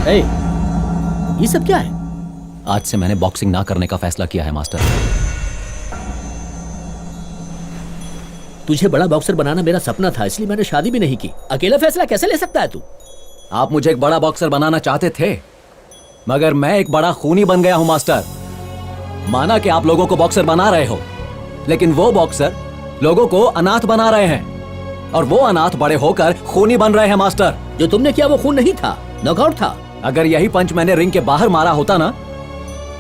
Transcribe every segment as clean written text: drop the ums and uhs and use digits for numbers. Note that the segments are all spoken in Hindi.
ए, ये सब क्या है? आज से मैंने बॉक्सिंग ना करने का फैसला किया है मास्टर। तुझे बड़ा बॉक्सर बनाना मेरा सपना था, इसलिए मैंने शादी भी नहीं की। अकेला फैसला कैसे ले सकता है तू? आप मुझे एक बड़ा बॉक्सर बनाना चाहते थे, मगर मैं एक बड़ा खूनी बन गया हूं मास्टर। माना कि आप लोगों को बॉक्सर बना रहे हो, लेकिन वो बॉक्सर लोगों को अनाथ बना रहे हैं, और वो अनाथ बड़े होकर खूनी बन रहे हैं मास्टर। जो तुमने किया वो खून नहीं था, नॉकआउट था। अगर यही पंच मैंने रिंग के बाहर मारा होता ना,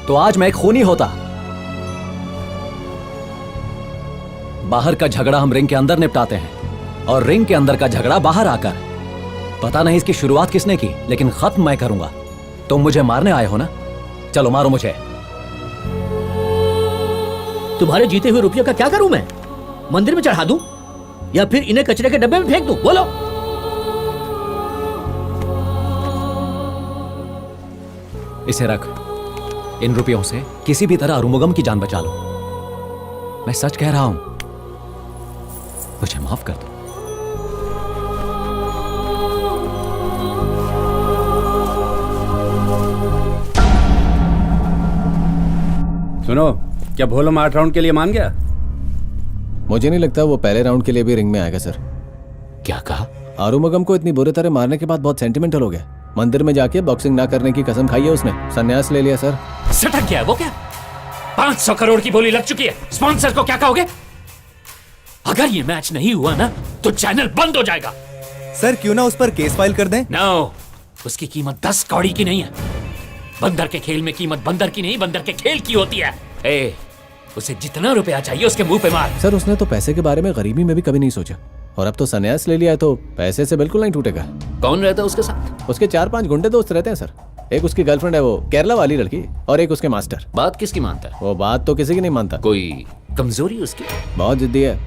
तो आज मैं एक खूनी होता। बाहर का झगड़ा हम रिंग के अंदर निपटाते हैं, और रिंग के अंदर का झगड़ा बाहर आकर। पता नहीं इसकी शुरुआत किसने की, लेकिन खत्म मैं करूंगा। तुम मुझे मारने आए हो ना, चलो मारो मुझे। तुम्हारे जीते हुए रुपयों का क्या करूं मैं? मंदिर में चढ़ा दूं या फिर इन्हें कचरे के डब्बे में फेंक दूं? बोलो। इसे रख। इन रुपयों से किसी भी तरह अरुमुगम की जान बचा लो। मैं सच कह रहा हूं, मुझे माफ कर दो। सुनो, क्या भोलम 8 राउंड के लिए मान गया? मुझे नहीं लगता वो पहले राउंड के लिए भी रिंग में आएगा सर। क्या कहा? आरुमुगम को इतनी बुरी तरह मारने के बाद बहुत सेंटिमेंटल हो गया। मंदिर में जाके बॉक्सिंग ना करने की कसम खाई है उसने, संन्यास ले लिया सर। सटक गया है वो क्या? 500 करोड़ की बोली लग चुकी है। स्पॉन्सर को क्या कहोगे? अगर ये मैच नहीं हुआ ना, तो चैनल बंद हो जाएगा। सर क्यों ना उस पर केस फाइल कर दें? नो, उसकी कीमत 10 कौड़ी की नहीं है। बंदर के खेल में कीमत बंदर की नहीं, बंदर के खेल की होती है। ए, उसे जितना रुपया चाहिए उसके मुंह पे मार। सर उसने तो पैसे के बारे में गरीबी में भी कभी नहीं सोचा, और अब तो संन्यास ले लिया है, तो पैसे से बिल्कुल नहीं टूटेगा। कौन रहता है उसके साथ? उसके 4-5 गुंडे दोस्त रहते हैं सर। एक उसकी गर्लफ्रेंड है, वो केरला वाली लड़की, और एक उसके मास्टर। बात किसकी मानता है? वो बात तो किसी की नहीं मानता। कोई कमजोरी उसकी? बहुत जिद्दी है।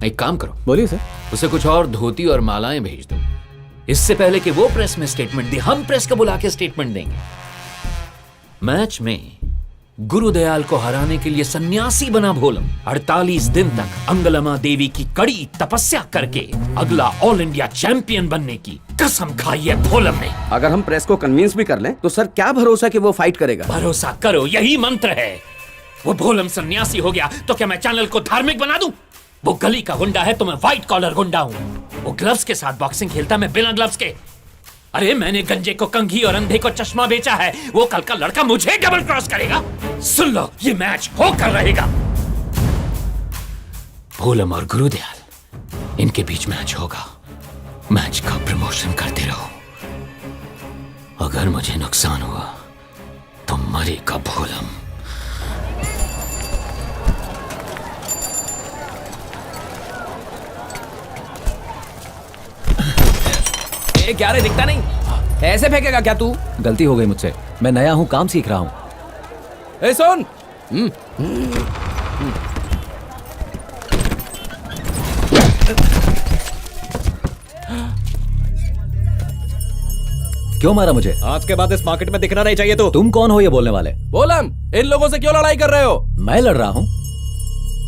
एक काम करो, बोलिए सर। उसे कुछ और धोती और मालाएं भेज दो, इससे पहले कि वो प्रेस में स्टेटमेंट दे। हम प्रेस को बुला के स्टेटमेंट देंगे। मैच में गुरुदयाल को हराने के लिए सन्यासी बना भोलम 48 दिन तक अंगलमा देवी की कड़ी तपस्या करके अगला ऑल इंडिया चैंपियन बनने की कसम खाई है भोलम ने। अगर हम प्रेस को कन्विंस भी कर लें, तो सर क्या भरोसा कि वो फाइट करेगा? भरोसा करो, यही मंत्र है। वो भोलम सन्यासी हो गया तो क्या मैं चैनल को धार्मिक बना दूं? वो गली का गुंडा है तो मैं व्हाइट कॉलर गुंडा हूं। वो ग्लव्स के साथ बॉक्सिंग खेलता, मैं बिना ग्लव्स के। अरे मैंने गंजे को कंघी और अंधे को चश्मा बेचा है, वो कल का लड़का मुझे डबल क्रॉस करेगा। सुन लो, ये मैच होकर रहेगा। भोलम और गुरुदयाल, इनके बीच मैच होगा। मैच का प्रमोशन करते रहो। अगर मुझे नुकसान हुआ तो मरेगा भोलम। क्या रे, दिखता नहीं? ऐसे फेंकेगा क्या तू? गलती हो गई मुझसे, मैं नया हूं, काम सीख रहा हूं। ए सुन, क्यों मारा मुझे? आज के बाद इस मार्केट में दिखना नहीं चाहिए। तो तुम कौन हो ये बोलने वाले? भोलम, इन लोगों से क्यों लड़ाई कर रहे हो? मैं लड़ रहा हूं?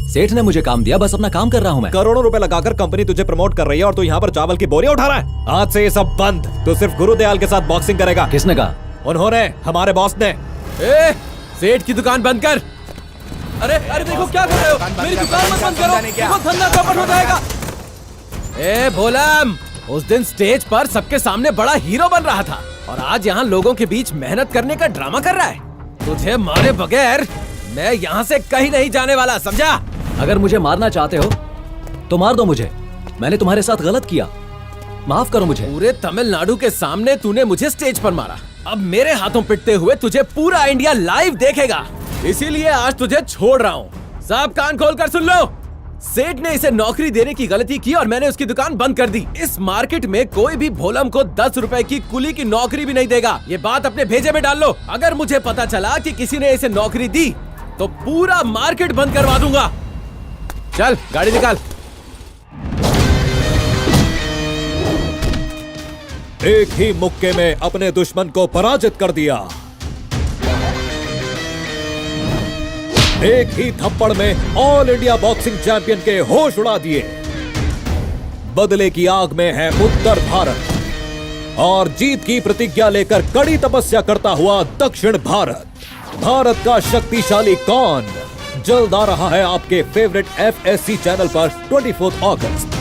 सेठ ने मुझे काम दिया, बस अपना काम कर रहा हूं मैं। करोड़ों रुपए लगाकर कंपनी तुझे प्रमोट कर रही है, और तू यहाँ पर चावल की बोरियां उठा रहा है। आज से ये सब बंद। तू सिर्फ गुरुदयाल के साथ बॉक्सिंग करेगा। किसने कहा? उन्होंने, हमारे बॉस ने। ए, सेठ की दुकान बंद कर। अरे अरे देखो क्या कर रहे हो? मेरी दुकान मत बंद करो, देखो धंधा चौपट हो जाएगा। ए भोलम, उस दिन स्टेज पर सबके सामने बड़ा हीरो बन रहा था, और आज यहाँ लोगों के बीच मेहनत करने का ड्रामा कर रहा है। तुझे मारे बगैर मैं यहाँ से कहीं नहीं जाने वाला, समझा? अगर मुझे मारना चाहते हो तो मार दो मुझे। मैंने तुम्हारे साथ गलत किया, माफ करो मुझे। पूरे तमिलनाडु के सामने तूने मुझे स्टेज पर मारा, अब मेरे हाथों पिटते हुए तुझे पूरा इंडिया लाइव देखेगा। इसीलिए आज तुझे छोड़ रहा हूँ। सब कान खोल कर सुन लो। सेठ ने इसे नौकरी देने की गलती की और मैंने उसकी दुकान बंद कर दी। इस मार्केट में कोई भी भोलम को 10 रुपए की कुली की नौकरी भी नहीं देगा। ये बात अपने भेजे में डाल लो। अगर मुझे पता चला कि किसी ने इसे नौकरी दी तो पूरा मार्केट बंद करवा दूंगा। चल गाड़ी निकाल। एक ही मुक्के में अपने दुश्मन को पराजित कर दिया। एक ही थप्पड़ में ऑल इंडिया बॉक्सिंग चैंपियन के होश उड़ा दिए। बदले की आग में है उत्तर भारत। और जीत की प्रतिज्ञा लेकर कड़ी तपस्या करता हुआ दक्षिण भारत। भारत का शक्तिशाली कौन जल्द आ रहा है आपके फेवरेट FSC चैनल पर 24 अगस्त।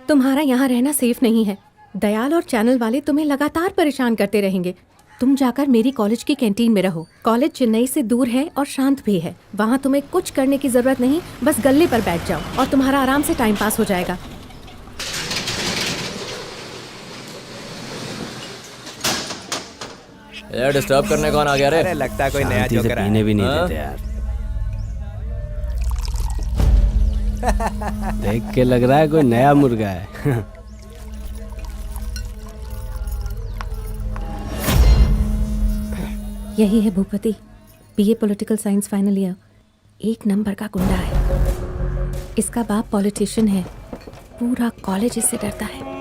तुम्हारा यहाँ रहना सेफ नहीं है। दयाल और चैनल वाले तुम्हें लगातार परेशान करते रहेंगे। तुम जाकर मेरी कॉलेज की कैंटीन में रहो। कॉलेज चेन्नई से दूर है और शांत भी है। वहाँ तुम्हें कुछ करने की जरूरत नहीं, बस गल्ले पर बैठ जाओ और तुम्हारा आराम से टाइम पास हो जाएगा। यार डिस्टर्ब करने कौन आ गया रे? अरे लगता है कोई नया शांति से जोकर पीने है। भी नहीं हाँ? देते यार। देख के लग रहा है कोई नया मुर्गा है। यही है Bhupathi, BA political science final year. 1 number का गुंडा है। इसका बाप पॉलिटिशियन है। पूरा कॉलेज इससे डरता है।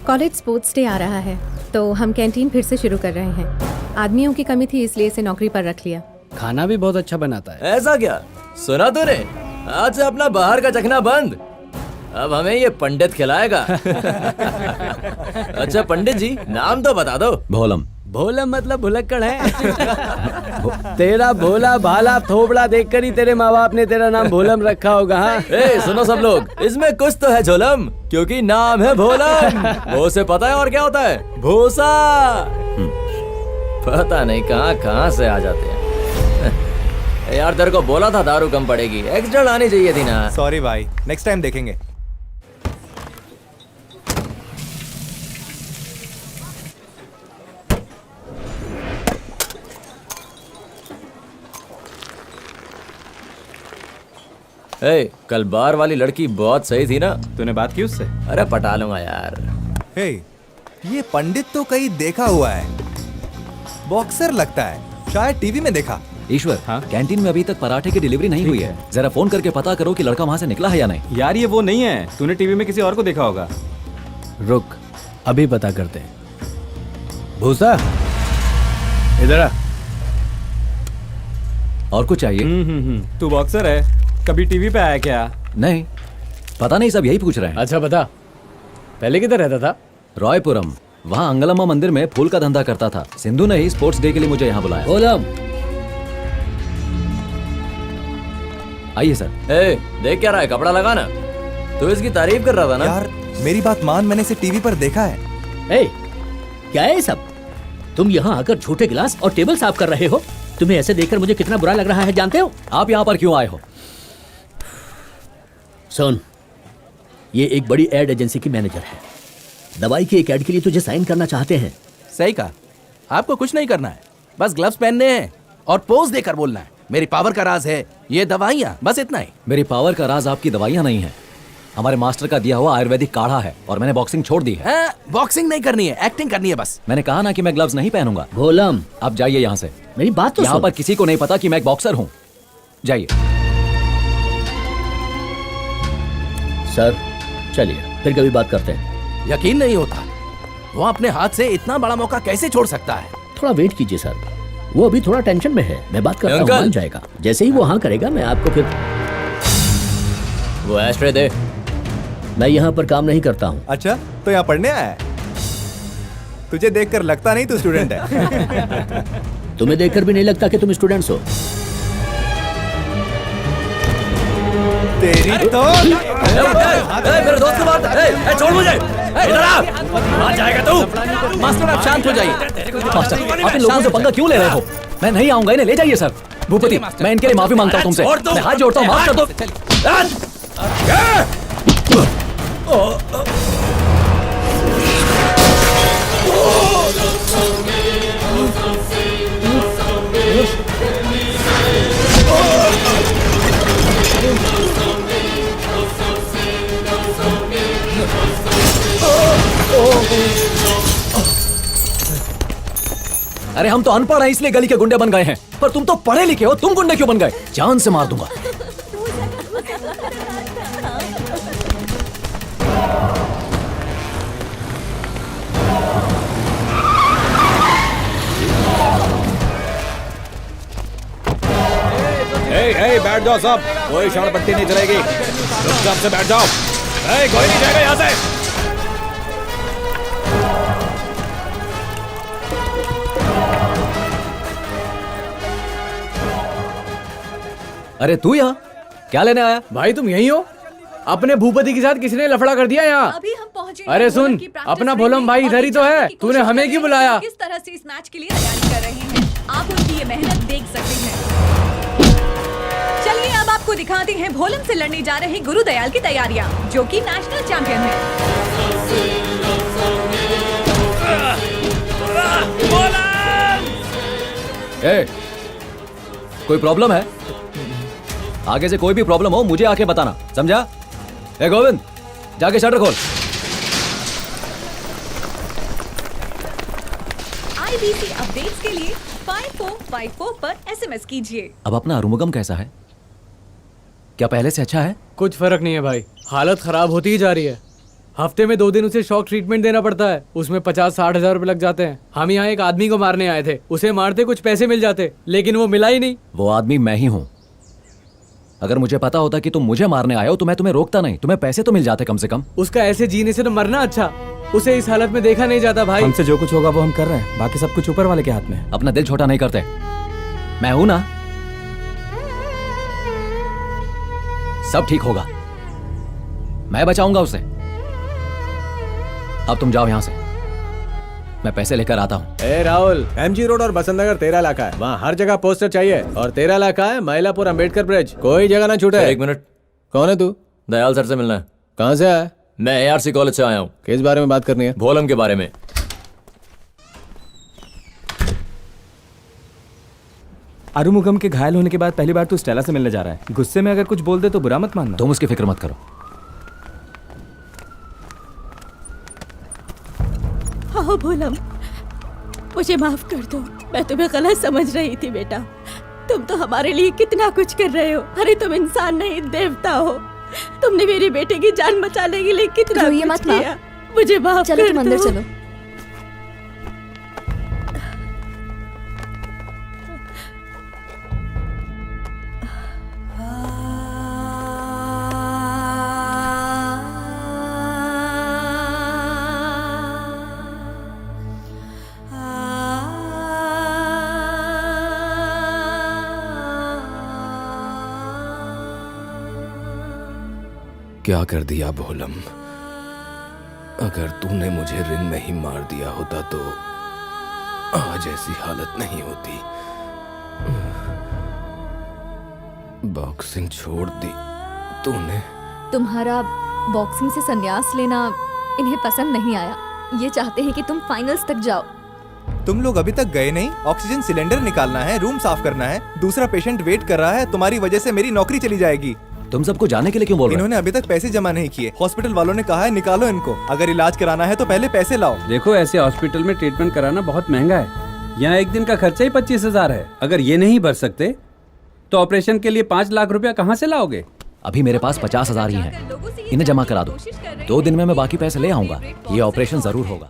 कॉलेज स्पोर्ट्स डे आ रहा है तो हम कैंटीन फिर से शुरू कर रहे हैं। आदमियों की कमी थी इसलिए इसे नौकरी पर रख लिया। खाना भी बहुत अच्छा बनाता है। ऐसा क्या? सुना तूने? आज से अपना बाहर का चखना बंद। अब हमें ये पंडित खिलाएगा। अच्छा पंडित जी, नाम तो बता दो। भोलम। भोला मतलब भुलक्कड़ है। तेरा भोला भाला थोबड़ा देखकर ही तेरे माँ बाप ने तेरा नाम भोलम रखा होगा। हाँ? ए सुनो सब लोग, इसमें कुछ तो है झोलम, क्योंकि नाम है भोलम। वो से पता है और क्या होता है? भूसा। पता नहीं कहाँ कहाँ से आ जाते हैं। यार तेरे को बोला था दारू कम पड़ेगी, एक्स्ट्रा लानी चाहिए थी ना। सॉरी भाई, नेक्स्ट टाइम देखेंगे। ए, कल बार वाली लड़की बहुत सही थी ना? तूने बात की उससे? अरे पटा लूंगा यार। हे, ये पंडित तो कहीं देखा हुआ है। बॉक्सर लगता है, शायद टीवी में देखा। ईश्वर, कैंटीन में अभी तक पराठे की डिलीवरी नहीं हुई है। जरा फोन करके पता करो कि लड़का वहाँ से निकला है या नहीं। यार ये वो नहीं है, तूने टीवी में किसी और को देखा होगा। रुक, अभी पता करते हैं। भूसा, इधर आ। और कुछ चाहिए? तू बॉक्सर है, कभी टीवी पे आया क्या? नहीं, पता नहीं, सब यही पूछ रहे हैं। अच्छा बता, पहले किधर रहता था? रॉयपुरम। वहाँ अंगलम्मा मंदिर में फूल का धंधा करता था। सिंधु ने ही स्पोर्ट्स डे के लिए मुझे यहाँ बुलाया। भोलम, आइए सर। ए, देख क्या रहा है? कपड़ा लगाना। तू इसकी तारीफ कर रहा था ना? यार मेरी बात मान, मैंने इसे टीवी पर देखा है। ए, क्या है ये सब? तुम यहाँ आकर झूठे गिलास और टेबल साफ कर रहे हो। तुम्हें ऐसे देखकर मुझे कितना बुरा लग रहा है जानते हो? आप यहाँ पर क्यों आए हो? सुन, ये एक बड़ी एड एजेंसी की मैनेजर है। दवाई की एक एड के लिए तुझे साइन करना चाहते हैं। सही कहा। आपको कुछ नहीं करना है, बस ग्लव्स पहनने हैं और पोज देकर बोलना है, मेरी पावर का राज है ये दवाइयाँ, बस इतना ही। मेरी पावर का राज आपकी दवाइयाँ नहीं है, हमारे मास्टर का दिया हुआ आयुर्वेदिक काढ़ा है। और मैंने बॉक्सिंग छोड़ दी है। बॉक्सिंग नहीं करनी है, एक्टिंग करनी है बस। मैंने कहा ना कि मैं ग्लव्स नहीं पहनूंगा। भोलम, आप जाइए यहाँ से। मेरी बात तो यहाँ सुन। पर किसी को नहीं पता कि मैं एक बॉक्सर हूँ। जाइए। सर चलिए, फिर कभी बात करते हैं। यकीन नहीं होता, वो अपने हाथ से इतना बड़ा मौका कैसे छोड़ सकता है? थोड़ा वेट कीजिए सर, वो अभी थोड़ा टेंशन में है। मैं बात करता हूँ, अंकल। मान जाएगा। जैसे ही वो हाँ करेगा मैं आपको फिर। वो एस्ट्रे दे। मैं यहाँ पर काम नहीं करता हूँ। अच्छा, तो यहाँ पढ़ने आया है? तुझे देखकर लगता नहीं तू स्टूडेंट है। तुम्हें देखकर भी नहीं लगता कि तुम स्टूडेंट्स हो। तेरी तो मेरे दोस्त को मार। छोड़ मुझे। इधर आ। मान जाएगा तू। मास्टर आप शांत हो जाइए। मास्टर, आप इन लोगों से पंगा क्यों ले रहे हो? मैं नहीं आऊंगा, इन्हें ले जाइए सर। भूपति, मैं इनके लिए माफी मांगता हूँ तुमसे। मैं हाथ जोड़ता हूँ, माफ कर दो। अरे हम तो अनपढ़ हैं इसलिए गली के गुंडे बन गए हैं, पर तुम तो पढ़े लिखे हो, तुम गुंडे क्यों बन गए? जान से मार दूंगा। बैठ जाओ सब, कोई शरण पट्टी नहीं चलेगी। चुपचाप से बैठ जाओ। कोई नहीं जाएगा यहाँ से। अरे तू यहाँ क्या लेने आया? भाई तुम यहीं हो? अपने भूपति के साथ किसने लफड़ा कर दिया यहाँ? अभी हम पहुंचे। अरे सुन, अपना भोलम भाई इधर ही तो है। तूने हमें क्यों बुलाया? किस तरह से इस मैच के लिए तैयारी कर रहे हैं, आप उनकी ये मेहनत देख सकते हैं। चलिए अब आपको दिखाते हैं भोलम से लड़ने जा रहे गुरुदयाल की तैयारियां, जो कि नेशनल चैंपियन है। ए, कोई प्रॉब्लम है? आगे से कोई भी प्रॉब्लम हो मुझे आके बताना, समझा? ए गोविंद, जाके शटर खोल। IBC अपडेट्स के लिए 5454 पर SMS कीजिए। अब अपना अरुमुगम कैसा है? क्या पहले से अच्छा है? कुछ फर्क नहीं है भाई, हालत खराब होती ही जा रही है। हफ्ते में 2 दिन उसे शॉक ट्रीटमेंट देना पड़ता है, उसमें 50-60 हजार रुपए लग जाते हैं। हम यहाँ एक आदमी को मारने आए थे, उसे मारते कुछ पैसे मिल जाते, लेकिन वो मिला ही नहीं। वो आदमी मैं ही हूँ। अगर मुझे पता होता कि तुम मुझे मारने आए हो तो मैं तुम्हें रोकता नहीं, तुम्हें पैसे तो मिल जाते कम से कम। उसका ऐसे जीने से तो मरना अच्छा। उसे इस हालत में देखा नहीं जाता भाई। हमसे जो कुछ होगा वो हम कर रहे हैं, बाकी सब कुछ ऊपर वाले के हाथ में है। अपना दिल छोटा नहीं करते, मैं हूं ना। सब ठीक होगा, मैं बचाऊंगा उसे। अब तुम जाओ यहां से, मैं पैसे लेकर आता हूं। ए राहुल, MG रोड और बसंत नगर तेरा इलाका है, वहाँ हर जगह पोस्टर चाहिए। और तेरा इलाका है महिलापुर अम्बेडकर ब्रिज, कोई जगह ना छूटे। एक मिनट, कौन है तू? दयाल सर से मिलना है। कहाँ से आया? मैं ARC कॉलेज से आया हूँ। किस बारे में बात करनी है? भोलम के बारे में। अरुमुगम के घायल होने के बाद पहली बार तू स्टेला से मिलने जा रहा है। गुस्से में अगर कुछ बोल दे तो बुरा मत मानना। तुम उसकी फिक्र मत करो। हाँ भोलम, मुझे माफ कर दो, मैं तुम्हें गलत समझ रही थी बेटा। तुम तो हमारे लिए कितना कुछ कर रहे हो। अरे तुम इंसान नहीं देवता हो। तुमने मेरी बेटे की जान बचाने के लिए कितना कुछ किया। मुझे माफ कर दो। चलो तुम अंदर चलो। क्या कर दिया भोलम? अगर तूने मुझे रिंग में ही मार दिया होता तो आज ऐसी हालत नहीं होती। बॉक्सिंग छोड़ दी तूने। तुम्हारा बॉक्सिंग से संन्यास लेना इन्हें पसंद नहीं आया। ये चाहते हैं कि तुम फाइनल्स तक जाओ। तुम लोग अभी तक गए नहीं? ऑक्सीजन सिलेंडर निकालना है, रूम साफ करना है, दूसरा पेशेंट वेट कर रहा है। तुम्हारी वजह से मेरी नौकरी चली जाएगी। तुम सबको जाने के लिए क्यों बोल रहे हो? इन्होंने अभी तक पैसे जमा नहीं किए। हॉस्पिटल वालों ने कहा है निकालो इनको। अगर इलाज कराना है तो पहले पैसे लाओ। देखो, ऐसे हॉस्पिटल में ट्रीटमेंट कराना बहुत महंगा है। यहाँ एक दिन का खर्चा ही 25,000 है। अगर ये नहीं भर सकते तो ऑपरेशन के लिए 5 लाख रुपया कहाँ से लाओगे? अभी मेरे पास 50,000 ही हैं, इन्हें जमा करा दो। 2 दिन में मैं बाकी पैसे ले आऊंगा। ये ऑपरेशन जरूर होगा।